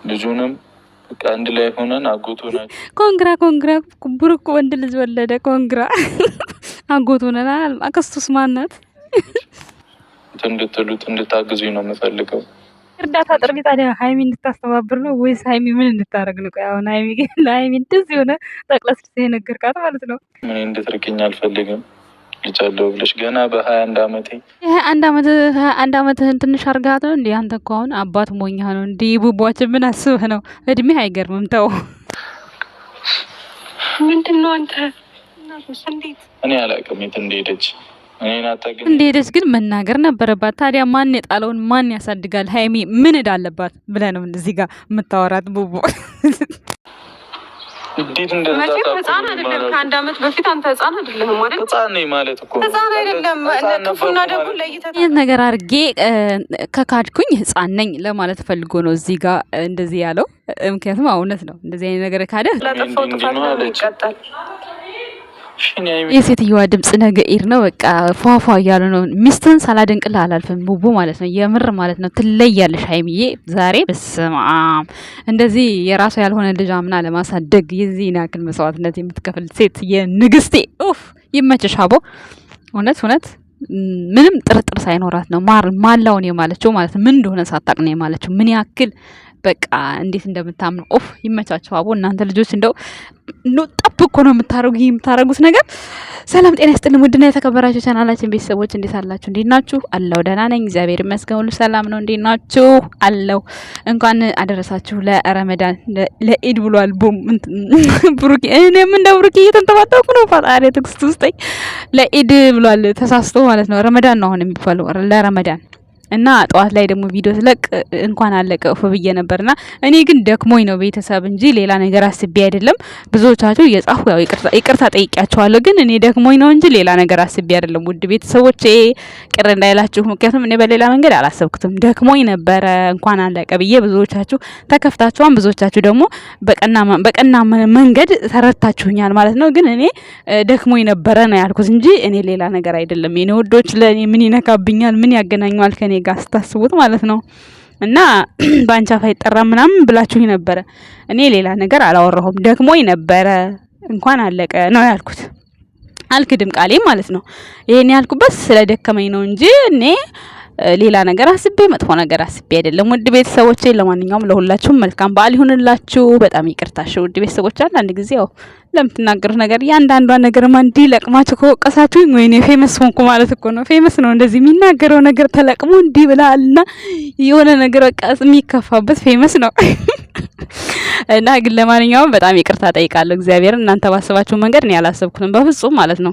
ልጁንም በቃ አንድ ላይ ሆነን አጎት ሆናችሁ ኮንግራ ብሩክ ወንድ ልጅ ወለደ። ኮንግራ አጎት ሆነናል። አክስቱስ ማናት? እንድትሉት እንድታግዙኝ ነው የምፈልገው። እርዳታ ጥሪ ታዲያ ሃይሚ እንድታስተባብር ነው ወይስ ሃይሚ ምን እንድታረግ ነው? አሁን ሃይሚ እንደዚህ ሆነ ጠቅለስ ነገርካት ማለት ነው። ምን እንድትርቅኝ አልፈልግም። ልጅ አለው ብለሽ ገና በ21 ዓመቴ አንድ አመትህን ትንሽ አርጋት ነው እንዴ? አንተ እኮ አሁን አባት ሞኛ ነው እንዴ? ቡቧችን ምን አስበህ ነው? እድሜ አይገርምም። ተው ምንድነው አንተ? እኔ አላውቅም የት እንደሄደች እንደሄደች ግን መናገር ነበረባት። ታዲያ ማን የጣለውን ማን ያሳድጋል? ሃይሚ ምን እዳለባት ብለህ ነው እዚህ ጋር የምታወራት? ቡቡ እንዴት እንደዛታ ህፃን አይደለም። ከአንድ አመት በፊት አንተ ህፃን አይደለም ማለት ህፃን ነኝ ማለት እኮ ህፃን አይደለም። ለጥፉና ደጉ ለይተህ ይሄን ነገር አድርጌ ከካድኩኝ ህፃን ነኝ ለማለት ፈልጎ ነው እዚህ ጋር እንደዚህ ያለው። ምክንያቱም እውነት ነው። እንደዚህ አይነት ነገር ካደ ለጥፋው ጥፋት ነው ይቀጣል። የሴትዮዋ ድምጽ ነገ ኢር ነው። በቃ ፏፏ እያሉ ነው። ሚስትን ሳላደንቅልህ አላልፍም ቡቡ ማለት ነው። የምር ማለት ነው። ትለያለሽ ሃይሚዬ ዛሬ። በስማም እንደዚህ የራሷ ያልሆነ ልጅ አምና ለማሳደግ የዚህን ያክል መስዋዕትነት የምትከፍል ሴት የንግስቴ ኡፍ ይመችሽ አቦ። እውነት ምንም ጥርጥር ሳይኖራት ነው ማላውን የማለችው ማለት ነው። ምን እንደሆነ ሳታቅ ነው የማለችው። ምን ያክል በቃ እንዴት እንደምታምኑ ኦፍ ይመቻችሁ አቦ። እናንተ ልጆች እንደው ጠብቆ ነው የምታረጉት ነገር። ሰላም ጤና ይስጥልኝ ውድና የተከበራችሁ ቻናላችን ቤተሰቦች እንዴት አላችሁ? እንዴት ናችሁ? አለው ደህና ነኝ እግዚአብሔር ይመስገን፣ ሁሉ ሰላም ነው። እንዴት ናችሁ? አለው እንኳን አደረሳችሁ ለረመዳን ለኢድ ብሏል። ቡም ብሩክ እኔም እንደ ብሩክ እየተንተባተብኩ ነው። ፈጣሪ ትዕግስት ውስጠኝ። ለኢድ ብሏል ተሳስቶ ማለት ነው። ረመዳን ነው አሁን የሚባለው ለረመዳን እና ጠዋት ላይ ደግሞ ቪዲዮ ስለቅ እንኳን አለቀ ብዬ ነበርና እኔ ግን ደክሞኝ ነው ቤተሰብ እንጂ ሌላ ነገር አስቤ አይደለም። ብዙዎቻችሁ እየጻፉ ያው ይቅርታ ጠይቂያቸዋለሁ፣ ግን እኔ ደክሞኝ ነው እንጂ ሌላ ነገር አስቤ አይደለም። ውድ ቤተሰቦቼ ቅር እንዳይላችሁ፣ ምክንያቱም እኔ በሌላ መንገድ አላሰብኩትም። ደክሞኝ ነበረ እንኳን አለቀ ብዬ ብዙዎቻችሁ ተከፍታችኋል፣ ብዙዎቻችሁ ደግሞ በቀና መንገድ ተረድታችሁኛል ማለት ነው። ግን እኔ ደክሞኝ ነበረ ነው ያልኩት እንጂ እኔ ሌላ ነገር አይደለም። የኔ ወዶች ለኔ ምን ይነካብኛል? ምን ያገናኘዋል ከኔ ጋር ስታስቡት ማለት ነው። እና ባንቻ አይጠራ ምናምን ብላችሁኝ ነበረ። እኔ ሌላ ነገር አላወራሁም። ደክሞኝ ነበረ እንኳን አለቀ ነው ያልኩት። አልክድም ቃሌ ማለት ነው። ይሄን ያልኩበት ስለደከመኝ ነው እንጂ እኔ ሌላ ነገር አስቤ መጥፎ ነገር አስቤ አይደለም። ውድ ቤተሰቦቼ ለማንኛውም ለሁላችሁም መልካም በዓል ይሁንላችሁ። በጣም ይቅርታሽ ውድ ቤተሰቦቼ። አንዳንድ ጊዜ ያው ለምትናገሩት ነገር ያንዳንዷን ነገር ማንዲ ለቅማችሁ ከወቀሳችሁ ወይኔ ፌመስ ሆንኩ ማለት እኮ ነው። ፌመስ ነው እንደዚህ የሚናገረው ነገር ተለቅሞ እንዲህ ብላልና የሆነ ነገር በቃ የሚከፋበት ፌመስ ነው። እና ግን ለማንኛውም በጣም ይቅርታ ጠይቃለሁ። እግዚአብሔር እናንተ ባሰባችሁ መንገድ እኔ ያላሰብኩትም በፍጹም ማለት ነው።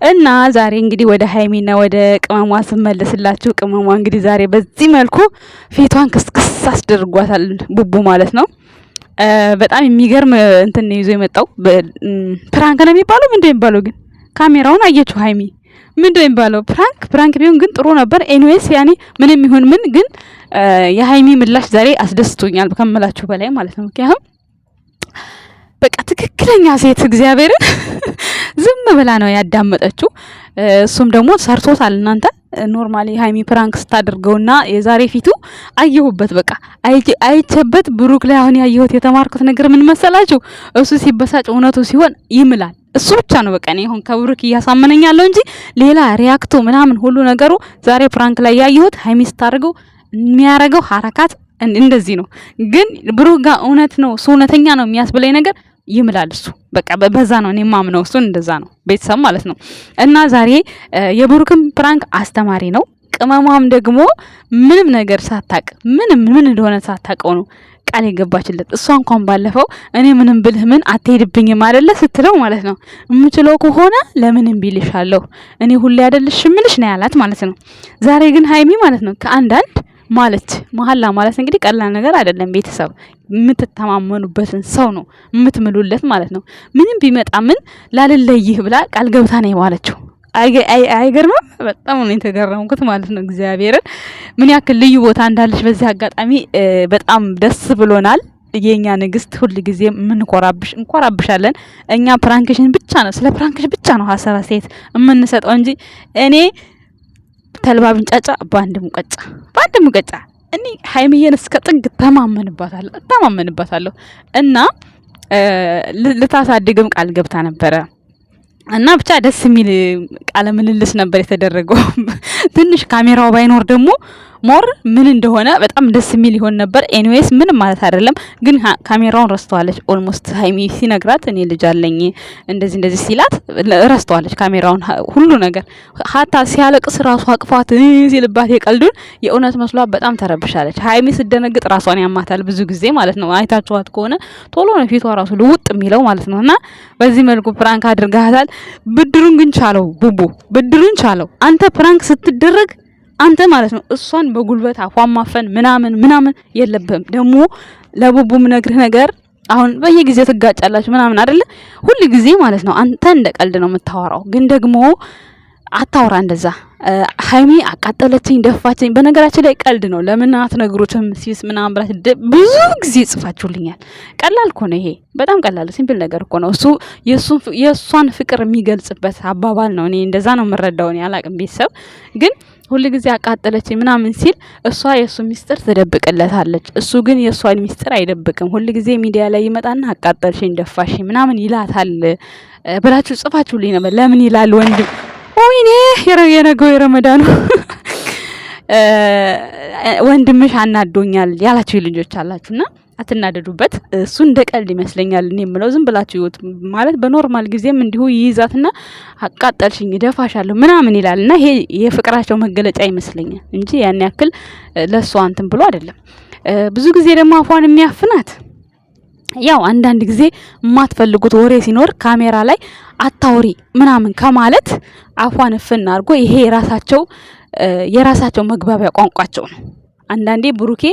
እና ዛሬ እንግዲህ ወደ ሃይሚና ወደ ቅመሟ ስመለስላችሁ፣ ቅመሟ እንግዲህ ዛሬ በዚህ መልኩ ፊቷን ክስክስ አስደርጓታል ቡቡ ማለት ነው። በጣም የሚገርም እንትን ነው ይዞ የመጣው። ፕራንክ ነው የሚባለው ምንድነው የሚባለው? ግን ካሜራውን አየችው ሃይሚ ምንድነው የሚባለው? ፕራንክ ቢሆን ግን ጥሩ ነበር። ኤኒዌይስ ያኔ ምንም ይሁን ምን ግን የሃይሚ ምላሽ ዛሬ አስደስቶኛል ከመላችሁ በላይ ማለት ነው። ምክንያቱም በቃ ትክክለኛ ሴት እግዚአብሔርን ዝም ብላ ነው ያዳመጠችው። እሱም ደግሞ ሰርቶታል። እናንተ ኖርማሊ ሃይሚ ፕራንክ ስታደርገውና የዛሬ ፊቱ አየሁበት። በቃ አይቼበት ብሩክ ላይ አሁን ያየሁት የተማርኩት ነገር ምን መሰላችሁ? እሱ ሲበሳጭ እውነቱ ሲሆን ይምላል። እሱ ብቻ ነው በቃ እኔ አሁን ከብሩክ እያሳመነኛለሁ እንጂ ሌላ ሪያክቱ ምናምን ሁሉ ነገሩ ዛሬ ፕራንክ ላይ ያየሁት ሃይሚ ስታደርገው የሚያረገው ሐረካት እንደዚህ ነው። ግን ብሩክ ጋር እውነት ነው እሱ እውነተኛ ነው የሚያስብለኝ ነገር ይምላል እሱ በቃ በዛ ነው እኔ ማምነው እሱን እንደዛ ነው ቤተሰብ ማለት ነው። እና ዛሬ የብሩክም ፕራንክ አስተማሪ ነው። ቅመሟም ደግሞ ምንም ነገር ሳታቅ ምን እንደሆነ ሳታቀው ነው ቃል የገባችለት። እሷ እንኳን ባለፈው እኔ ምንም ብልህ ምን አትሄድብኝም አይደለ ስትለው ማለት ነው የምችለው ከሆነ ለምንም ቢልሻለሁ እኔ ሁሌ አይደልሽ ምልሽ ነው ያላት ማለት ነው። ዛሬ ግን ሃይሚ ማለት ነው ከአንዳንድ ማለት መሐላ ማለት እንግዲህ ቀላል ነገር አይደለም። ቤተሰብ የምትተማመኑበትን ሰው ነው የምትምሉለት ማለት ነው። ምንም ቢመጣ ምን ላልለይህ ብላ ቃል ገብታ ነው የዋለችው። አይገርምም? በጣም ነው የተገረምኩት ማለት ነው። እግዚአብሔርን ምን ያክል ልዩ ቦታ እንዳለች በዚህ አጋጣሚ በጣም ደስ ብሎናል። የኛ ንግስት ሁሉ ጊዜ እንኮራብሻለን። እኛ ፕራንክሽን ብቻ ነው ስለ ፕራንክሽ ብቻ ነው ሀሳብ አስተያየት የምንሰጠው እንጂ እኔ ተልባ ብንጫጫ በአንድ ሙቀጫ እኔ ሀይሚዬን እስከ ጥግ ተማመንባታለሁ እና ልታሳድግም ቃል ገብታ ነበረ እና ብቻ ደስ የሚል ቃለ ምልልስ ነበር የተደረገው። ትንሽ ካሜራው ባይኖር ደግሞ ሞር ምን እንደሆነ በጣም ደስ የሚል ይሆን ነበር። ኤኒዌይስ ምንም ማለት አይደለም፣ ግን ካሜራውን ረስተዋለች። ኦልሞስት ሀይሚ ሲነግራት እኔ ልጅ አለኝ እንደዚህ ሲላት ረስተዋለች ካሜራውን፣ ሁሉ ነገር ሀታ ሲያለቅስ ራሱ አቅፋት ሲልባት የቀልዱን የእውነት መስሏት በጣም ተረብሻለች። ሀይሚ ስደነግጥ ራሷን ያማታል ብዙ ጊዜ ማለት ነው። አይታችኋት ከሆነ ቶሎ ነው ፊቷ ራሱ ልውጥ የሚለው ማለት ነው። እና በዚህ መልኩ ፕራንክ አድርጋታል። ብድሩን ግን ቻለው ቡቡ፣ ብድሩን ቻለው። አንተ ፕራንክ ስትደረግ አንተ ማለት ነው እሷን በጉልበት አፏን ማፈን ምናምን የለብህም። ደግሞ ለቡቡም ነግርህ ነገር አሁን በየጊዜው ትጋጫላችሁ ምናምን አይደለ? ሁሉ ጊዜ ማለት ነው አንተ እንደ ቀልድ ነው የምታወራው፣ ግን ደግሞ አታውራ እንደዛ። ሀይሚ አቃጠለችኝ፣ ደፋችኝ። በነገራችን ላይ ቀልድ ነው። ለምን አትነግሩትም ሲስ ምናምን ብላችሁ ብዙ ጊዜ ጽፋችሁልኛል። ቀላል እኮ ነው ይሄ፣ በጣም ቀላል ሲምፕል ነገር እኮ ነው። እሱ የእሷን ፍቅር የሚገልጽበት አባባል ነው። እኔ እንደዛ ነው የምረዳው። እኔ አላቅም ቤተሰብ ግን ሁሉ ጊዜ አቃጠለችኝ ምናምን ሲል እሷ የእሱ ሚስጥር ትደብቅለታለች። እሱ ግን የእሷን ሚስጥር አይደብቅም። ሁሉ ጊዜ ሚዲያ ላይ ይመጣና አቃጠልሽኝ፣ ደፋሽኝ ምናምን ይላታል ብላችሁ ጽፋችሁልኝ ነበር። ለምን ይላል ወንድም? ወይኔ የነገው የረመዳኑ ወንድምሽ አናዶኛል ያላችሁ ልጆች አላችሁና አትናደዱበት። እሱ እንደ ቀልድ ይመስለኛል እኔ የምለው። ዝም ብላችሁ ይወት ማለት በኖርማል ጊዜም እንዲሁ ይይዛትና አቃጠልሽኝ ደፋሻለሁ ምናምን ይላልና ይሄ የፍቅራቸው መገለጫ ይመስለኛል እንጂ ያን ያክል ለሷ እንትን ብሎ አይደለም። ብዙ ጊዜ ደግሞ አፏን የሚያፍናት ያው አንዳንድ ጊዜ የማትፈልጉት ወሬ ሲኖር ካሜራ ላይ አታውሪ ምናምን ከማለት አፏን እፍና አድርጎ ይሄ የራሳቸው መግባቢያ ቋንቋቸው ነው። አንዳንዴ ብሩኬ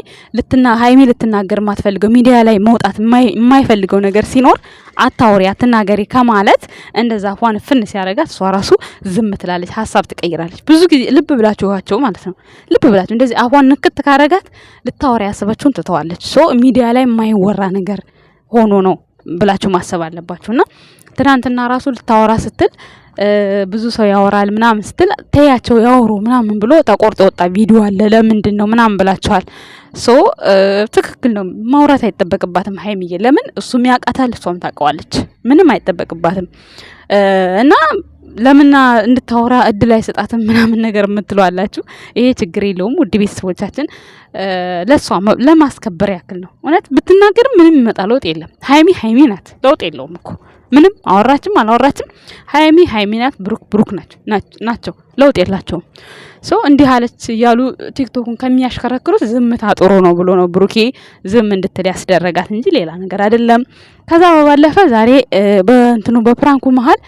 ሀይሚ ልትናገር የማትፈልገው ሚዲያ ላይ መውጣት የማይፈልገው ነገር ሲኖር አታውሪ አትናገሪ ከማለት እንደዛ አፏን ፍን ሲያረጋት እሷ ራሱ ዝም ትላለች፣ ሀሳብ ትቀይራለች። ብዙ ጊዜ ልብ ብላችኋቸው ማለት ነው። ልብ ብላችሁ እንደዚህ አፏን ንክት ካረጋት ልታወራ ያሰበችውን ትተዋለች። ሶ ሚዲያ ላይ የማይወራ ነገር ሆኖ ነው ብላችሁ ማሰብ አለባችሁና ትናንትና ራሱ ልታወራ ስትል ብዙ ሰው ያወራል ምናምን ስትል ተያቸው ያወሩ ምናምን ብሎ ተቆርጦ ወጣ ቪዲዮ አለ። ለምንድን ነው ምናምን ብላችኋል። ሶ ትክክል ነው፣ ማውራት አይጠበቅባትም ሀይሚዬ። ለምን እሱም ያውቃታል እሷም ታውቀዋለች። ምንም አይጠበቅባትም እና ለምና እንድታወራ እድል አይሰጣትም ምናምን ነገር የምትሏላችሁ። ይሄ ችግር የለውም ውድ ቤተሰቦቻችን፣ ለሷ ለማስከበር ያክል ነው። እውነት ብትናገርም ምንም ይመጣ ለውጥ የለም። ሀይሚ ናት፣ ለውጥ የለውም እኮ ምንም አወራችም አላወራችም ሀይሚ ናት። ብሩክ ናቸው፣ ለውጥ የላቸውም። ሶ እንዲህ አለች እያሉ ቲክቶኩን ከሚያሽከረክሩት ዝምታ ጥሩ ነው ብሎ ነው ብሩኬ ዝም እንድትል ያስደረጋት እንጂ ሌላ ነገር አይደለም። ከዛ በባለፈ ዛሬ በፕራንኩ መሀል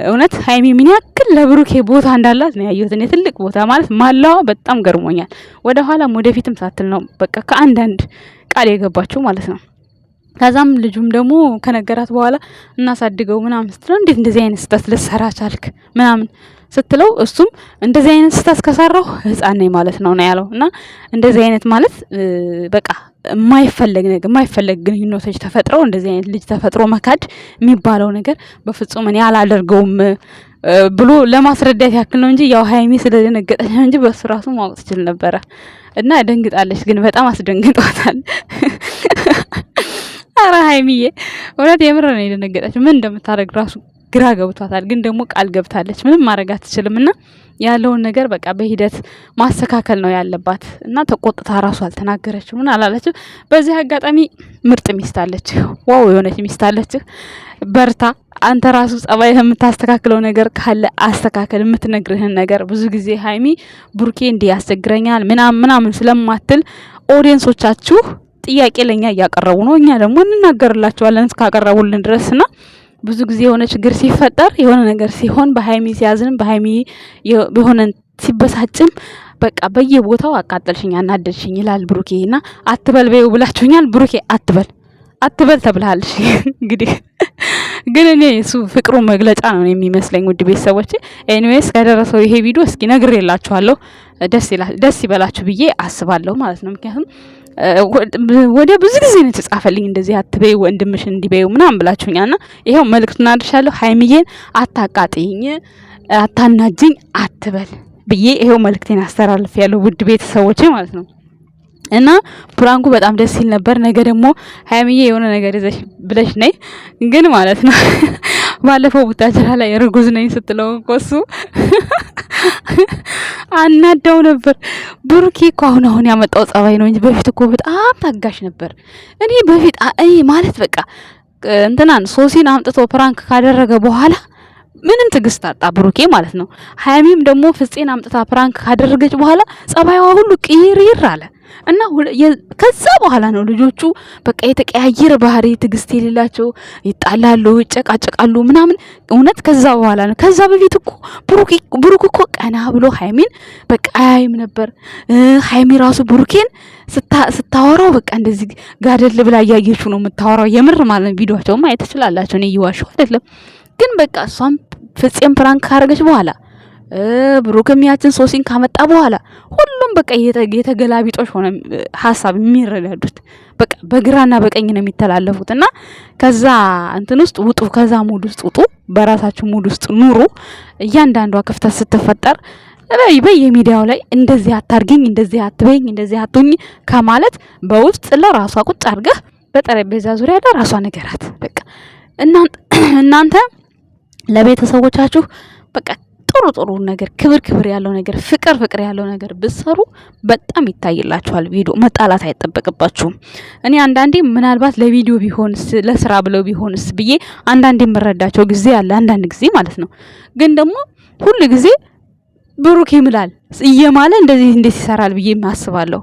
እውነት ሀይሚ ምን ያክል ለብሩኬ ቦታ እንዳላት ነው ያየሁት። እኔ ትልቅ ቦታ ማለት ማላዋ በጣም ገርሞኛል። ወደ ኋላም ወደፊትም ሳትል ነው በቃ ከአንዳንድ ቃል የገባችው ማለት ነው። ከዛም ልጁም ደግሞ ከነገራት በኋላ እናሳድገው ምናምን ስትለው እንዴት እንደዚህ አይነት ስህተት ልትሰራ ቻልክ ምናምን ስትለው እሱም እንደዚህ አይነት ስህተት ከሰራው ህፃን ነኝ ማለት ነው ያለው። እና እንደዚህ አይነት ማለት በቃ የማይፈለግ ግንኙነቶች ተፈጥረው እንደዚህ አይነት ልጅ ተፈጥሮ መካድ የሚባለው ነገር በፍጹም እኔ አላደርገውም ብሎ ለማስረዳት ያክል ነው እንጂ ያው ሀይሚ ስለደነገጠች ነው እንጂ በሱ ራሱ ማወቅ ትችል ነበረ። እና ደንግጣለች፣ ግን በጣም አስደንግጧታል። አረ ሀይሚዬ እውነት የምር ነው የደነገጠች። ምን እንደምታደርግ ራሱ ግራ ገብቷታል። ግን ደግሞ ቃል ገብታለች፣ ምንም ማድረግ አትችልም። እና ያለውን ነገር በቃ በሂደት ማስተካከል ነው ያለባት። እና ተቆጥታ ራሱ አልተናገረችም ምን አላለችም። በዚህ አጋጣሚ ምርጥ ሚስት አለች፣ ዋው የሆነች ሚስት አለች። በርታ አንተ ራሱ ጸባይ የምታስተካክለው ነገር ካለ አስተካከል፣ የምትነግርህን ነገር። ብዙ ጊዜ ሀይሚ ብሩኬ እንዲህ ያስቸግረኛል ምናምን ስለማትል ኦዲየንሶቻችሁ ጥያቄ ለኛ እያቀረቡ ነው፣ እኛ ደግሞ እንናገርላቸዋለን እስካቀረቡልን ድረስና ብዙ ጊዜ የሆነ ችግር ሲፈጠር የሆነ ነገር ሲሆን በሀይሚ ሲያዝንም በሀይሚ የሆነ ሲበሳጭም በቃ በየቦታው አቃጠልሽኝ አናደድሽኝ ይላል ብሩኬ። እና አትበል በይው ብላችሁኛል። ብሩኬ አትበል ተብልሃልሽ። እንግዲህ ግን እኔ እሱ ፍቅሩ መግለጫ ነው የሚመስለኝ። ውድ ቤተሰቦቼ ኤኒዌይስ ከደረሰው ይሄ ቪዲዮ እስኪ ነግሬላችኋለሁ፣ ደስ ይበላችሁ ብዬ አስባለሁ ማለት ነው። ምክንያቱም ወደ ብዙ ጊዜ ነው ተጻፈልኝ እንደዚህ አትበይ ወንድምሽ እንዲበዩ ምናምን ብላችሁኛልና ይሄው መልእክቱን አድርሻለሁ። ሀይሚዬን አታቃጥይኝ፣ አታናጅኝ፣ አትበል ብዬ ይሄው መልእክቴን አስተላልፍ ያለው ውድ ቤተሰቦቼ ማለት ነው። እና ፕራንኩ በጣም ደስ ይል ነበር። ነገ ደግሞ ሀይሚዬ የሆነ ነገር ይዘሽ ብለሽ ነይ ግን ማለት ነው ባለፈው ቡታጅራ ላይ እርጉዝ ነኝ ስትለው እሱ አናዳው ነበር። ብሩኬ እኮ አሁን ያመጣው ጸባይ ነው እንጂ በፊት እኮ በጣም ታጋሽ ነበር። እኔ በፊት ማለት በቃ እንትናን ሶሲን አምጥቶ ፕራንክ ካደረገ በኋላ ምንም ትግስት አጣ ብሩኬ ማለት ነው። ሀይሚም ደግሞ ፍፄን አምጥታ ፕራንክ ካደረገች በኋላ ጸባይዋ ሁሉ ቅይር አለ እና ከዛ በኋላ ነው ልጆቹ በቃ የተቀያየረ ባህሪ ትግስት የሌላቸው ይጣላሉ፣ ይጨቃጨቃሉ ምናምን እውነት ከዛ በኋላ ነው። ከዛ በፊት እኮ ብሩክ እኮ ቀና ብሎ ሀይሚን በቃ አያይም ነበር። ሀይሚ ራሱ ብሩኬን ስታወራው በቃ እንደዚህ ጋደል ብላ እያየችው ነው የምታወራው። የምር ማለት ነው። ቪዲዮአቸው ማየት ትችላላችሁ። እኔ እየዋሸሁ አይደለም። ግን በቃ እሷም ፍፄም ፕራንክ ካረገች በኋላ ብሩክም ያችን ሶሲን ካመጣ በኋላ ሁሉም በቃ የተገላቢጦሽ ሆነ ሀሳብ የሚረዳዱት በቃ በግራና በቀኝ ነው የሚተላለፉት። እና ከዛ እንትን ውስጥ ውጡ፣ ከዛ ሙድ ውስጥ ውጡ፣ በራሳችሁ ሙድ ውስጥ ኑሩ። እያንዳንዷ ክፍተት ስትፈጠር በየሚዲያው ላይ እንደዚህ አታርገኝ፣ እንደዚህ አትበይኝ፣ እንደዚህ አትሁኝ ከማለት በውስጥ ለራሷ ቁጭ አድርገህ በጠረጴዛ ዙሪያ ለራሷ ነገራት። በቃ እናንተ ለቤተሰቦቻችሁ በቃ ጥሩ ነገር ክብር ያለው ነገር ፍቅር ያለው ነገር ብትሰሩ በጣም ይታይላችኋል። ቪዲዮ መጣላት አይጠበቅባችሁም። እኔ አንዳንዴ ምናልባት ለቪዲዮ ቢሆንስ ለስራ ብለው ቢሆንስ ብዬ አንዳንዴ የምረዳቸው ጊዜ አለ። አንዳንድ ጊዜ ማለት ነው። ግን ደግሞ ሁሉ ጊዜ ብሩክ ይምላል እየማለ እንደዚህ እንዴት ይሰራል ብዬ አስባለሁ።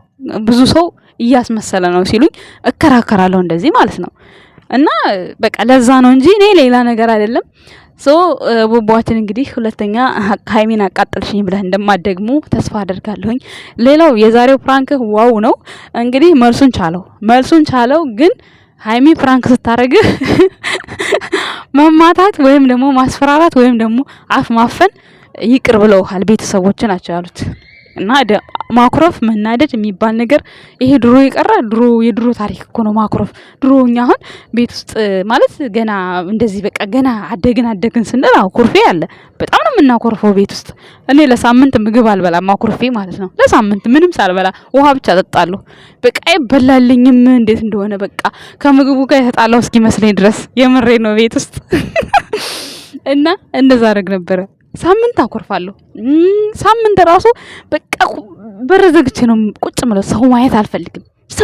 ብዙ ሰው እያስመሰለ ነው ሲሉኝ እከራከራለሁ እንደዚህ ማለት ነው። እና በቃ ለዛ ነው እንጂ እኔ ሌላ ነገር አይደለም። ቡቡዋችን እንግዲህ ሁለተኛ ሀይሚን አቃጠልሽኝ ብለህ እንደማደግሙ ተስፋ አደርጋለሁኝ። ሌላው የዛሬው ፕራንክ ዋው ነው። እንግዲህ መልሱን ቻለው ግን ሀይሚ ፕራንክ ስታረግህ መማታት ወይም ደግሞ ማስፈራራት ወይም ደግሞ አፍ ማፈን ይቅር ብለውሃል ቤተሰቦች ናቸው ያሉት። እና ማኩረፍ መናደድ የሚባል ነገር ይሄ ድሮ የቀረ የድሮ ታሪክ እኮ ነው። ማኩረፍ ድሮ እኛ አሁን ቤት ውስጥ ማለት ገና እንደዚህ በቃ ገና አደግን ስንል ኩርፌ አለ። በጣም ነው የምናኮርፈው ቤት ውስጥ። እኔ ለሳምንት ምግብ አልበላም ማኩርፌ ማለት ነው። ለሳምንት ምንም ሳልበላ ውሃ ብቻ ጠጣለሁ። በቃ ይበላልኝም እንዴት እንደሆነ በቃ ከምግቡ ጋር የተጣላው እስኪመስለኝ ድረስ የምሬ ነው ቤት ውስጥ እና እንደዛ አደረግ ነበረ። ሳምንት አኮርፋለሁ። ሳምንት ራሱ በቃ በር ዘግቼ ነው ቁጭ ማለት። ሰው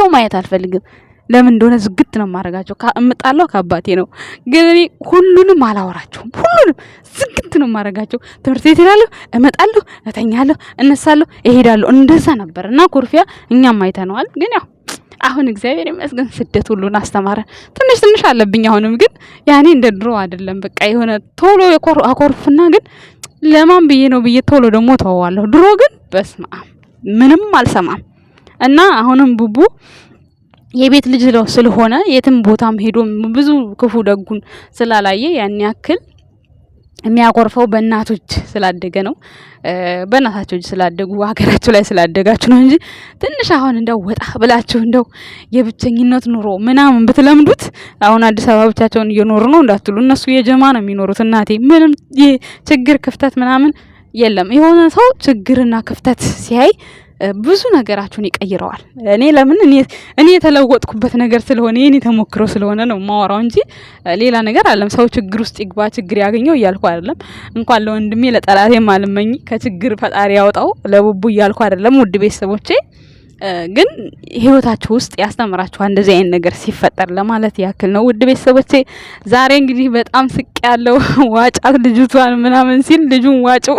ማየት አልፈልግም። ለምን እንደሆነ ዝግት ነው ማረጋቸው። እምጣለው ከአባቴ ነው። ግን እኔ ሁሉንም አላወራቸውም። ሁሉንም ዝግት ነው ማረጋቸው። ትምህርት ቤት እሄዳለሁ፣ እመጣለሁ፣ እተኛለሁ፣ እነሳለሁ፣ እሄዳለሁ። እንደዛ ነበር እና ኩርፊያ እኛም አይተነዋል። ግን ያው አሁን እግዚአብሔር ይመስገን ስደት ሁሉን አስተማረን። ትንሽ አለብኝ አሁንም፣ ግን ያኔ እንደ ድሮ አይደለም። በቃ የሆነ ቶሎ አኮርፍና ግን ለማን ብዬ ነው ብዬ ቶሎ ደግሞ ተወዋለሁ። ድሮ ግን በስማ ምንም አልሰማም። እና አሁንም ቡቡ የቤት ልጅ ስለሆነ የትም ቦታም ሄዶ ብዙ ክፉ ደጉን ስላላየ ያን ያክል የሚያቆርፈው በእናቶች ስላደገ ነው። በእናታቸው ስላደጉ ሀገራቸው ላይ ስላደጋችሁ ነው እንጂ ትንሽ አሁን እንደው ወጣ ብላችሁ እንደው የብቸኝነት ኑሮ ምናምን ብትለምዱት አሁን አዲስ አበባ ብቻቸውን እየኖሩ ነው እንዳትሉ፣ እነሱ የጀማ ነው የሚኖሩት። እናቴ ምንም ችግር ክፍተት ምናምን የለም። የሆነ ሰው ችግርና ክፍተት ሲያይ ብዙ ነገራችሁን ይቀይረዋል። እኔ የተለወጥኩበት ነገር ስለሆነ የኔ ተሞክሮ ስለሆነ ነው ማወራው እንጂ ሌላ ነገር አይደለም። ሰው ችግር ውስጥ ይግባ ችግር ያገኘው እያልኩ አይደለም። እንኳን ለወንድሜ ለጠላቴ ማልመኝ ከችግር ፈጣሪ ያወጣው ለቡቡ እያልኩ አይደለም። ውድ ቤተሰቦቼ ግን ህይወታችሁ ውስጥ ያስተምራችኋል እንደዚህ አይነት ነገር ሲፈጠር ለማለት ያክል ነው። ውድ ቤተሰቦቼ ዛሬ እንግዲህ በጣም ስቅ ያለው ዋጫት ልጅቷን ምናምን ሲል ልጁን ዋጭው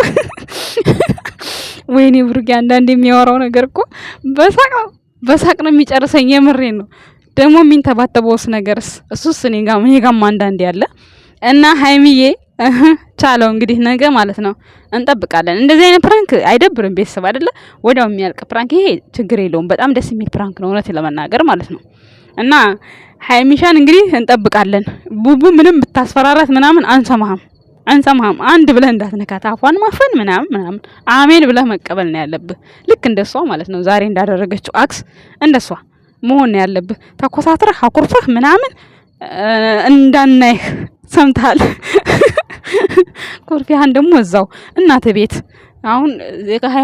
ወይኔ ብሩክ አንዳንዴ የሚያወራው ነገር እኮ በሳቅ ነው የሚጨርሰኝ። የምሬን ነው። ደግሞ የሚንተባተበውስ ነገርስ እሱስ እኔ ጋርም አንዳንዴ ያለ እና ሀይሚዬ ቻለው እንግዲህ ነገ ማለት ነው እንጠብቃለን። እንደዚህ አይነት ፕራንክ አይደብርም ቤተሰብ አይደለ? ወዲያው የሚያልቅ ፕራንክ ይሄ ችግር የለውም። በጣም ደስ የሚል ፕራንክ ነው እውነት ለመናገር ማለት ነው። እና ሀይሚሻን እንግዲህ እንጠብቃለን። ቡቡ ምንም ብታስፈራራት ምናምን አንሰማህም። አንድ ብለህ እንዳትነካት አፏን ማፈን ምናምን አሜን ብለህ መቀበል ነው ያለብህ። ልክ እንደሷ ማለት ነው። ዛሬ እንዳደረገችው አክስ እንደሷ መሆን ነው ያለብህ። ተኮሳትረህ አኩርፈህ ምናምን እንዳናይህ ሰምታል። ኩርፊያን ደግሞ እዛው እናተ ቤት አሁን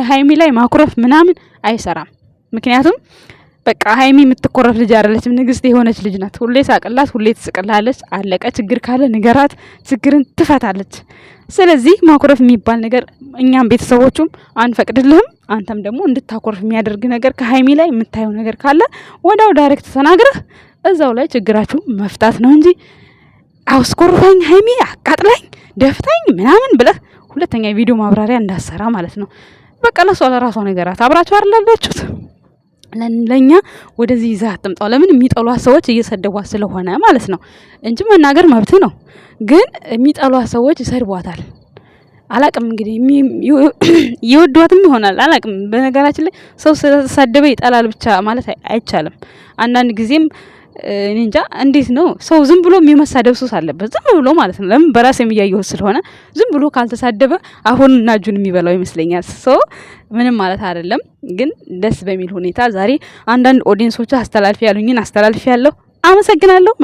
ሀይሚ ላይ ማኩረፍ ምናምን አይሰራም። ምክንያቱም በቃ ሀይሚ የምትኮረፍ ልጅ አይደለችም። ንግስት የሆነች ልጅ ናት። ሁሌ ሳቅላት፣ ሁሌ ትስቅላለች። አለቀ። ችግር ካለ ንገራት፣ ችግርን ትፈታለች። ስለዚህ ማኩረፍ የሚባል ነገር እኛም ቤተሰቦቹም አንፈቅድልህም። አንተም ደግሞ እንድታኮርፍ የሚያደርግ ነገር ከሀይሚ ላይ የምታየው ነገር ካለ ወዳው ዳይሬክት ተናግረህ እዛው ላይ ችግራችሁ መፍታት ነው እንጂ አውስኮርፋኝ ሀይሚ አቃጥላኝ ደፍታኝ ምናምን ብለህ ሁለተኛ ቪዲዮ ማብራሪያ እንዳሰራ ማለት ነው። በቃ ለራሷ ነገራት። አብራችሁ አይደላችሁት? ለኛ ወደዚህ ይዛ አጥምጣው። ለምን የሚጠሏት ሰዎች እየሰደቧት ስለሆነ ማለት ነው እንጂ መናገር መብት ነው። ግን የሚጠሏት ሰዎች ይሰድቧታል። አላቅም እንግዲህ ይወዷትም ይሆናል አላቅም። በነገራችን ላይ ሰው ስለተሳደበ ይጠላል ብቻ ማለት አይቻልም። አንዳንድ ጊዜም እኔ እንጃ እንዴት ነው ሰው ዝም ብሎ የሚመሳደብ ሱስ አለበት። ዝም ብሎ ማለት ነው። ለምን በራሴ የሚያየው ስለሆነ ዝም ብሎ ካልተሳደበ አሁንና እጁን የሚበላው ይመስለኛል። ሰው ምንም ማለት አይደለም። ግን ደስ በሚል ሁኔታ ዛሬ አንዳንድ ኦዲየንሶች አስተላልፊ ያሉኝን አስተላልፊ ያለው አመሰግናለሁ።